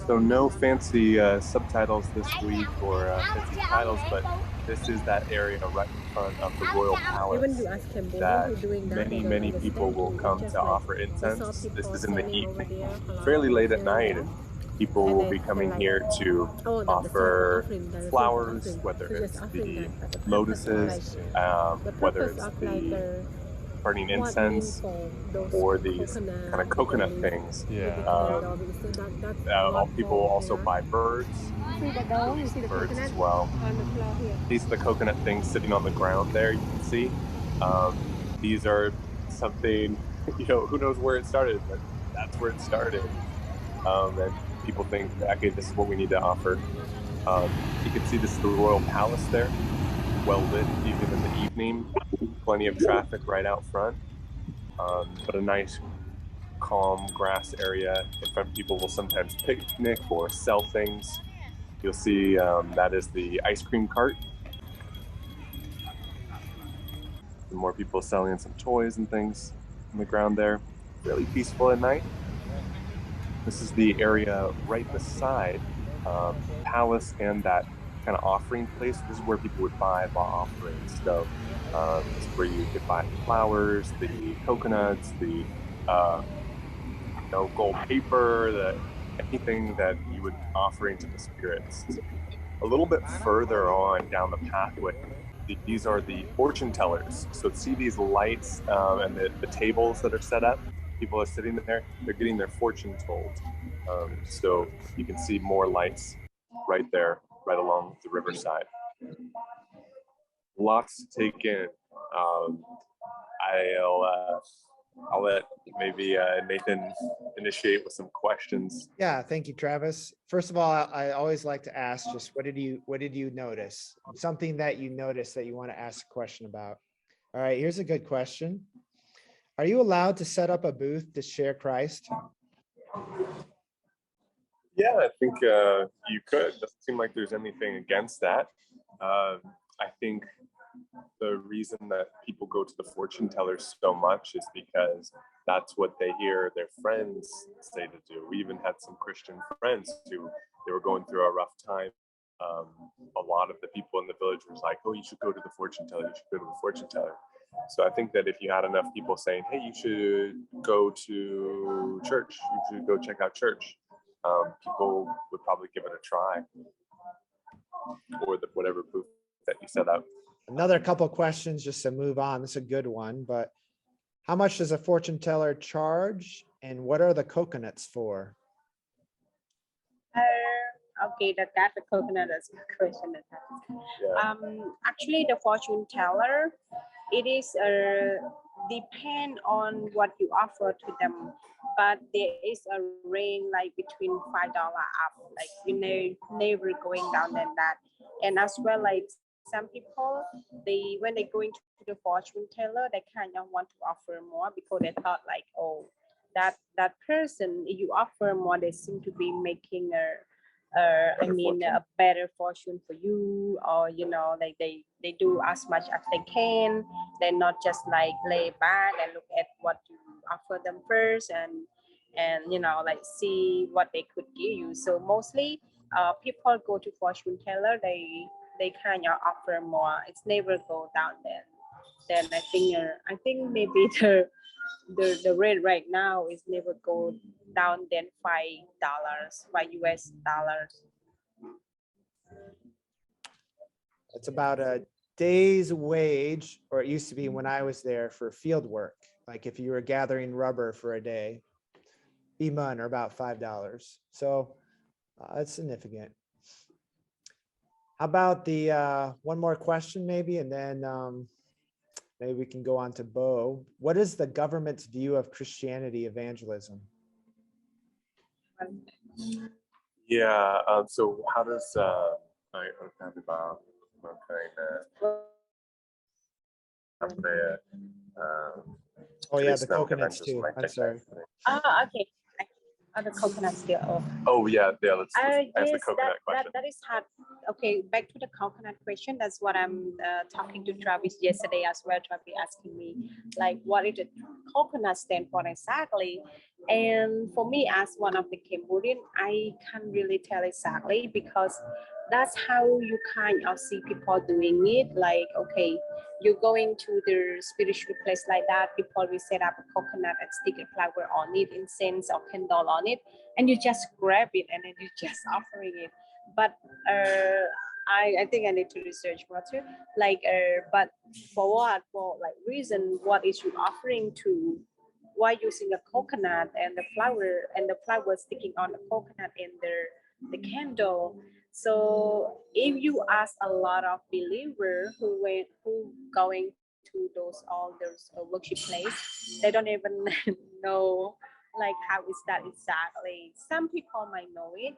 So no fancy subtitles this week or fancy titles, but this is that area right in front of the Royal Even Palace you ask Cambodia that who doing that, they many, don't many people understand will you. come It's to just like offer they saw incense. This people is in the standing over evening, there, a lot of fairly people late at standing night, there, and people and will they be feel coming like, here to oh, that's all for offer offering. They're looking for flowers, offering. whether So just it's offering the that, but the purpose of lotuses, like the whether purpose it's of like the burning what incense, meaningful those or these kind of coconut with the coconut leaf things. with the Um, candle, because that's what People hold also here. buy birds, See the dome? You release see the the birds coconut as well. on the floor here. These are the coconut things sitting on the ground there, you can see. These are something, who knows where it started, but that's where it started. And people think, okay, this is what we need to offer. You can see this is the Royal Palace there, well lit even in the evening, plenty of traffic right out front, but a nice calm grass area in front. People will sometimes picnic or sell things. You'll see that is the ice cream cart. Some more people selling some toys and things on the ground there. Fairly peaceful at night. This is the area right beside the palace and that kind of offering place. This is where people would buy offerings. So this is where you could buy the flowers, the coconuts, the gold paper, anything that you would offering to the spirits. A little bit further on down the pathway, these are the fortune tellers. So see these lights and the tables that are set up. People are sitting there, they're getting their fortune told. So you can see more lights right there, right along the riverside. Lots to take in. I'll let maybe Nathan initiate with some questions. Yeah, thank you, Travis. First of all, I always like to ask just what did you notice? Something that you noticed that you want to ask a question about. All right, here's a good question. Are you allowed to set up a booth to share Christ? Yeah, I think you could. Doesn't seem like there's anything against that. I think the reason that people go to the fortune tellers so much is because that's what they hear their friends say to do. We even had some Christian friends who they were going through a rough time. A lot of the people in the village was like, "Oh, you should go to the fortune teller. You should go to the fortune teller." So I think that if you had enough people saying, "Hey, you should go to church. You should go check out church," people would probably give it a try, or whatever booth that you set up. Another couple questions just to move on. This is a good one, but how much does a fortune teller charge and what are the coconuts for? Okay, that's a coconut is a question. Yeah. Actually, the fortune teller, it is depend on what you offer to them, but there is a range like between $5 up, like you know, never going down than that, and as well like some people when they going to the fortune teller, they kind of want to offer more because they thought like, oh, that person you offer more, they seem to be making a better fortune for you, or like they do as much as they can. They're not just like lay back and look at what you offer them first and like see what they could give you. So mostly people go to fortune teller, they kind of offer more. It's never go down then I think maybe the rate right now is never go down than $5 US. It's about a day's wage, or it used to be when I was there, for field work. Like if you were gathering rubber for a day, iman, or about $5. So that's significant. How about the one more question maybe, and then maybe we can go on to Bo. What is the government's view of Christianity evangelism? Yeah. So how does oh yeah, the coconuts too. I'm sorry. Okay. The coconuts still. Oh yeah, let's yes, the coconut question. That is hard. Okay, back to the coconut question. That's what I'm talking to Travis yesterday as well. Travis asking me like, what is the coconut stand for exactly? And for me, as one of the Cambodian, I can't really tell exactly because that's how you kind of see people doing it. Like, okay, you're going to the spiritual place like that, people will set up a coconut and stick a flower on it, incense or candle on it, and you just grab it and then you just offering it. But I think I need to research more too. Like, but for what? For like reason, what is you offering to? Why using a coconut and the flower sticking on the coconut and the candle? So if you ask a lot of believer who going to those worship place, they don't even know like how is that exactly. Some people might know it,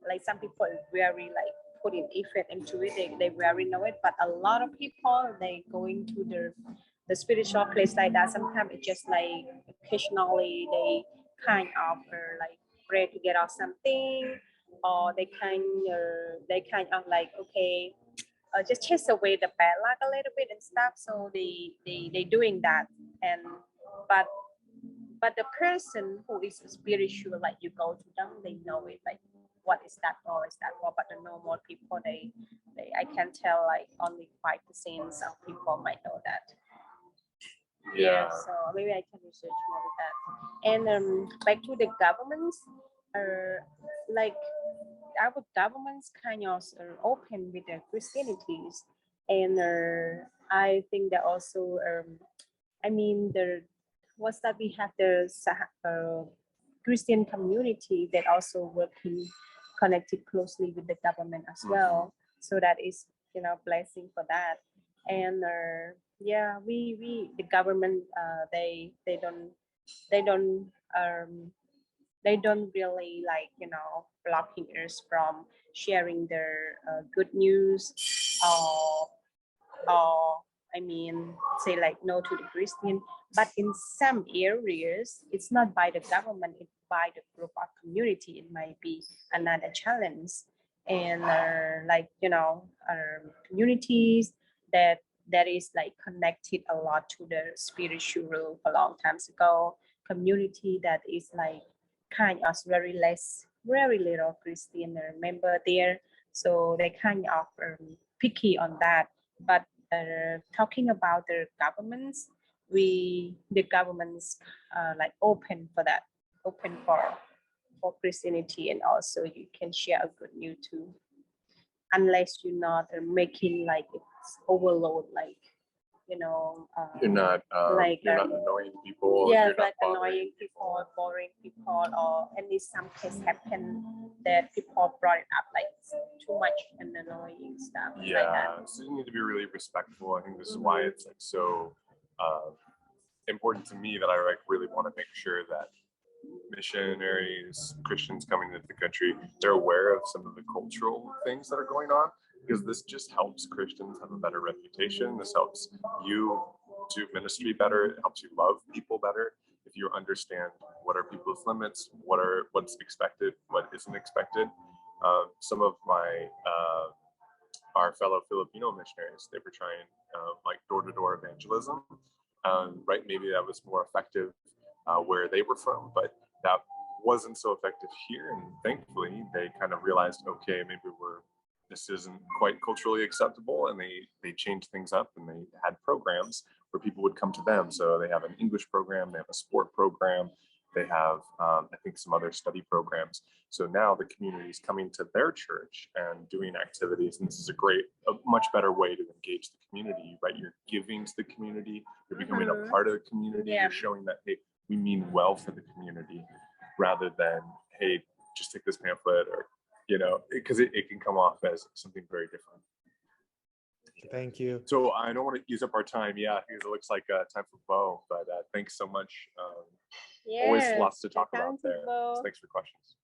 like some people are very like putting effort into it, they very know it, but a lot of people they going to the spiritual place like that. Sometimes it's just like occasionally they kind of like pray to get out something, or they kind of like okay, just chase away the bad luck a little bit and stuff. So they doing that, and but the person who is spiritual, like you go to them, they know it, like what is that for, is that for. But the normal people, they I can tell like only 5% of people might know that. Yeah, so maybe I can research more with that. And back to the governments, like our governments kind of are open with their Christianities, and I think that also I mean the what's that we have the Christian community that also working connected closely with the government as well. So that is blessing for that. And yeah, we the government they don't they don't really like blocking us from sharing their good news, or I mean say like no to the Christian. But in some areas it's not by the government, it's by the group of community. It might be another challenge. And like communities that is like connected a lot to the spiritual a long times ago, community that is like kind of very little Christian member there, so they kind of picky on that. But talking about the governments, the governments like open for that, open for Christianity, and also you can share a good news too, unless you're not making like it's overload, like You're not like you're not annoying people. yeah, You're not like annoying people, boring people, or at least some case happen that people brought it up like too much and annoying stuff like Yeah, that. so you need to be really respectful. I think this is why it's like so important to me that I like really want to make sure that missionaries, Christians coming into the country, they're aware of some of the cultural things that are going on, because this just helps Christians have a better reputation. This helps you do ministry better. It helps you love people better if you understand what are people's limits, what's expected, what isn't expected. Some of our fellow Filipino missionaries, they were trying like door-to-door evangelism. Right, maybe that was more effective where they were from, but that wasn't so effective here. And thankfully, they kind of realized, okay, maybe this isn't quite culturally acceptable, and they changed things up, and they had programs where people would come to them. So they have an English program, they have a sport program, they have I think some other study programs. So now the community is coming to their church and doing activities, and this is a much better way to engage the community, right? You're giving to the community, you're becoming a part of the community, you're showing that, hey, we mean well for the community, rather than, hey, just take this pamphlet, or because it can come off as something very different. Thank you. So I don't want to use up our time, because it looks like time for Bo, but thanks so much. Always lots to talk about there. So thanks for questions.